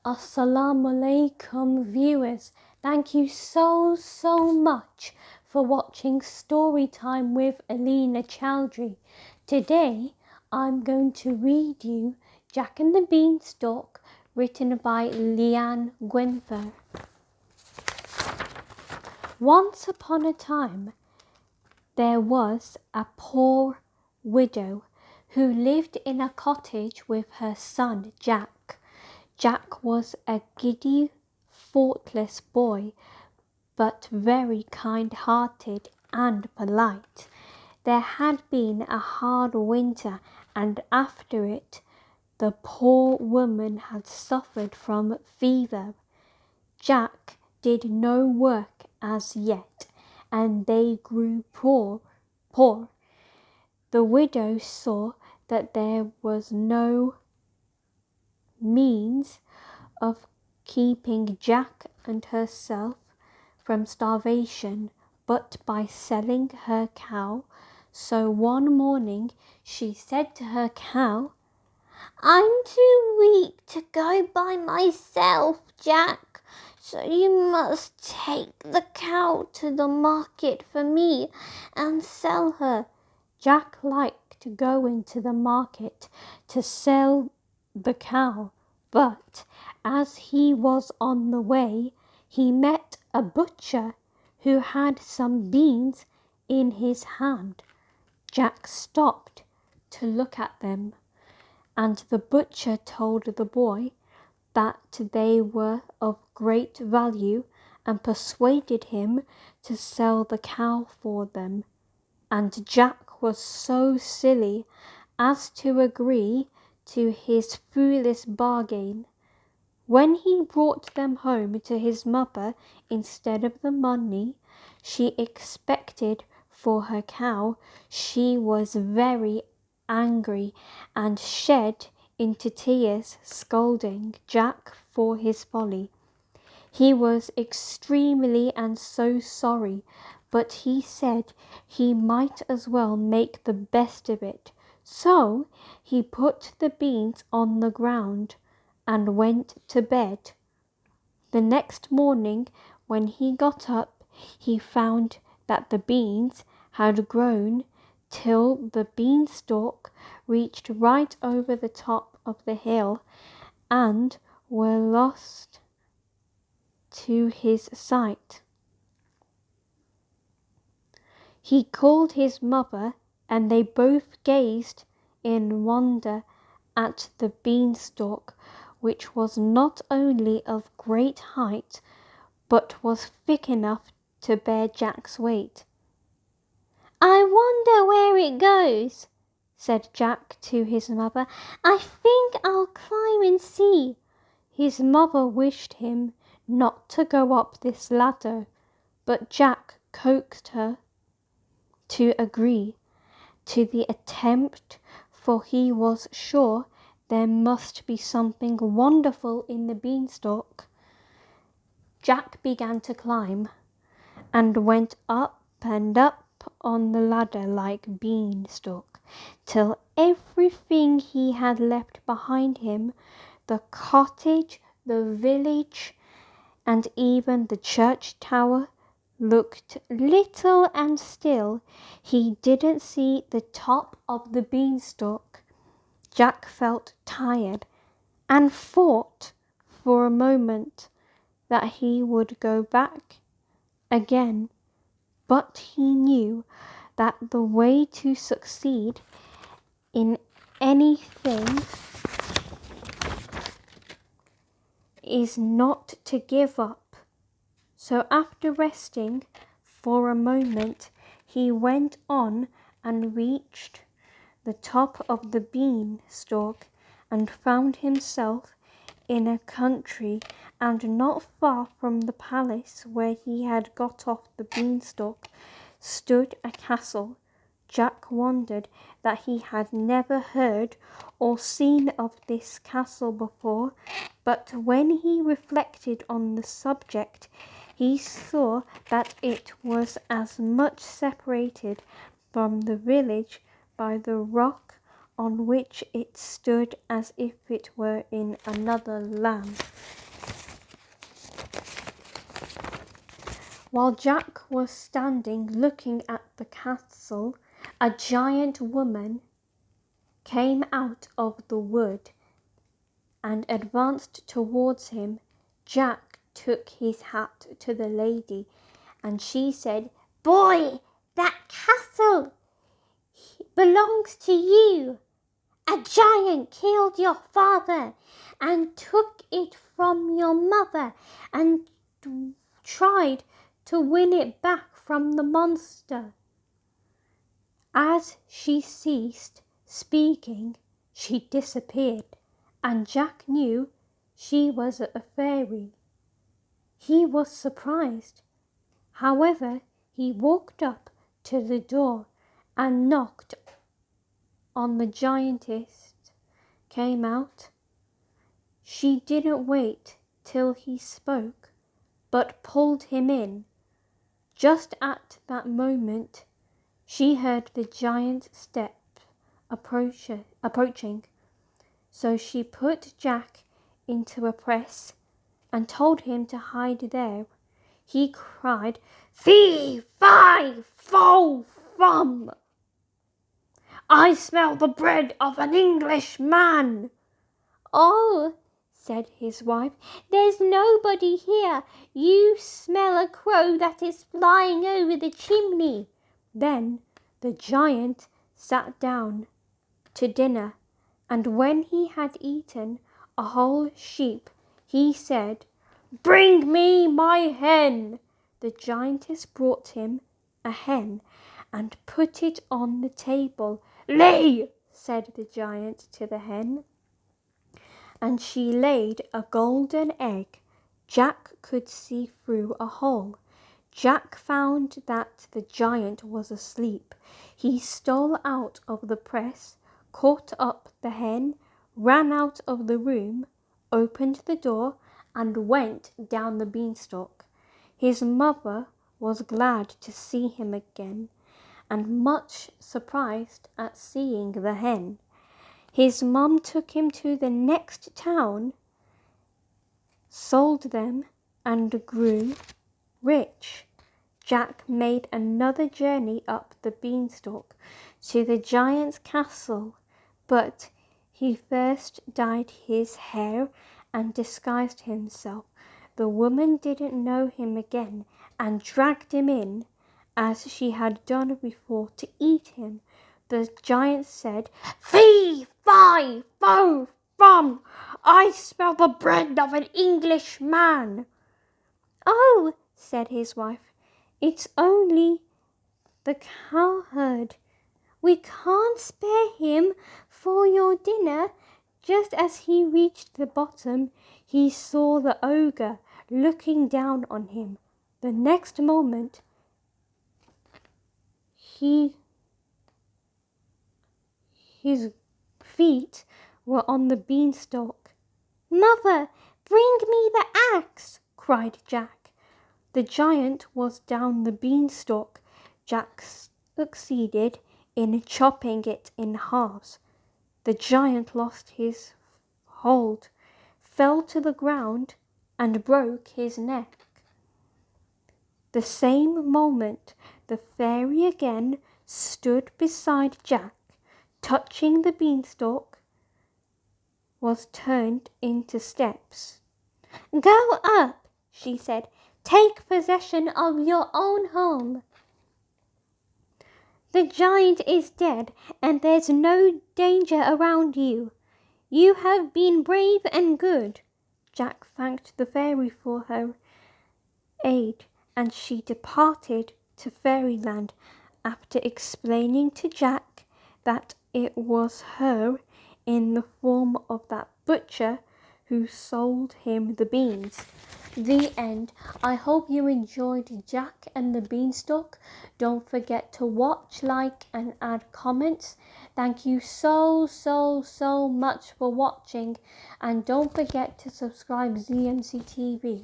Assalamu alaikum viewers. Thank you so much for watching Storytime with Aleena Chaudhary. Today I'm going to read you Jack and the Beanstalk, written by Leanne Gwynfer. Once upon a time there was a poor widow who lived in a cottage with her son Jack. Jack was a giddy, thoughtless boy, but very kind-hearted and polite. There had been a hard winter, and after it, the poor woman had suffered from fever. Jack did no work as yet, and they grew poor. The widow saw that there was no means of keeping Jack and herself from starvation but by selling her cow. So one morning she said to her cow, "I'm too weak to go by myself, Jack, so you must take the cow to the market for me and sell her." Jack liked going to the market to sell the cow, but as he was on the way, he met a butcher who had some beans in his hand. Jack stopped to look at them, and the butcher told the boy that they were of great value and persuaded him to sell the cow for them. And Jack was so silly as to agree to his foolish bargain. When he brought them home to his mother instead of the money she expected for her cow, she was very angry and shed into tears, scolding Jack for his folly. He was extremely and so sorry, but he said he might as well make the best of it. So he put the beans on the ground and went to bed. The next morning when he got up, he found that the beans had grown till the beanstalk reached right over the top of the hill and were lost to his sight. He called his mother, and they both gazed in wonder at the beanstalk, which was not only of great height, but was thick enough to bear Jack's weight. "I wonder where it goes," said Jack to his mother. "I think I'll climb and see." His mother wished him not to go up this ladder, but Jack coaxed her to agree to the attempt, for he was sure there must be something wonderful in the beanstalk. Jack began to climb and went up and up on the ladder like Beanstalk, till everything he had left behind him, the cottage, the village, and even the church tower, looked little and still. He didn't see the top of the beanstalk. Jack felt tired and thought for a moment that he would go back again, but he knew that the way to succeed in anything is not to give up. So after resting for a moment, he went on and reached the top of the beanstalk and found himself in a country, and not far from the palace where he had got off the beanstalk stood a castle. Jack wondered that he had never heard or seen of this castle before, but when he reflected on the subject, he saw that it was as much separated from the village by the rock on which it stood as if it were in another land. While Jack was standing looking at the castle, a giant woman came out of the wood and advanced towards him. Jack took his hat to the lady, and she said, "Boy, that castle belongs to you. A giant killed your father and took it from your mother and tried to win it back from the monster." As she ceased speaking, she disappeared, and Jack knew she was a fairy. He was surprised. However, he walked up to the door and knocked on. The giantess came out. She didn't wait till he spoke, but pulled him in. Just at that moment, she heard the giant's step approaching. So she put Jack into a press and told him to hide there. He cried, "Fee, fi, fo, fum! I smell the bread of an Englishman." "Oh," said his wife, "there's nobody here. You smell a crow that is flying over the chimney." Then the giant sat down to dinner, and when he had eaten a whole sheep, he said, "Bring me my hen." The giantess brought him a hen and put it on the table. "Lay," said the giant to the hen, and she laid a golden egg. Jack could see through a hole. Jack found that the giant was asleep. He stole out of the press, caught up the hen, ran out of the room, opened the door, and went down the beanstalk. His mother was glad to see him again, and much surprised at seeing the hen. His mum took him to the next town, sold them, and grew rich. Jack made another journey up the beanstalk to the giant's castle, but he first dyed his hair and disguised himself. The woman didn't know him again and dragged him in, as she had done before, to eat him. The giant said, "Fee, fi, fo, fum! I smell the bread of an Englishman." "Oh," said his wife, "it's only the cowherd. We can't spare him for your dinner." Just as he reached the bottom, he saw the ogre looking down on him. The next moment, his feet were on the beanstalk. "Mother, bring me the axe!" cried Jack. The giant was down the beanstalk. Jack succeeded in chopping it in halves. The giant lost his hold, fell to the ground, and broke his neck. The same moment, the fairy again stood beside Jack. Touching the beanstalk was turned into steps. "Go up," she said. "Take possession of your own home. The giant is dead, and there's no danger around you. You have been brave and good." Jack thanked the fairy for her aid, and she departed to fairyland after explaining to Jack that it was her in the form of that butcher who sold him the beans. The end. I hope you enjoyed Jack and the Beanstalk. Don't forget to watch, like, and add comments. Thank you so much for watching, and don't forget to subscribe ZMC TV.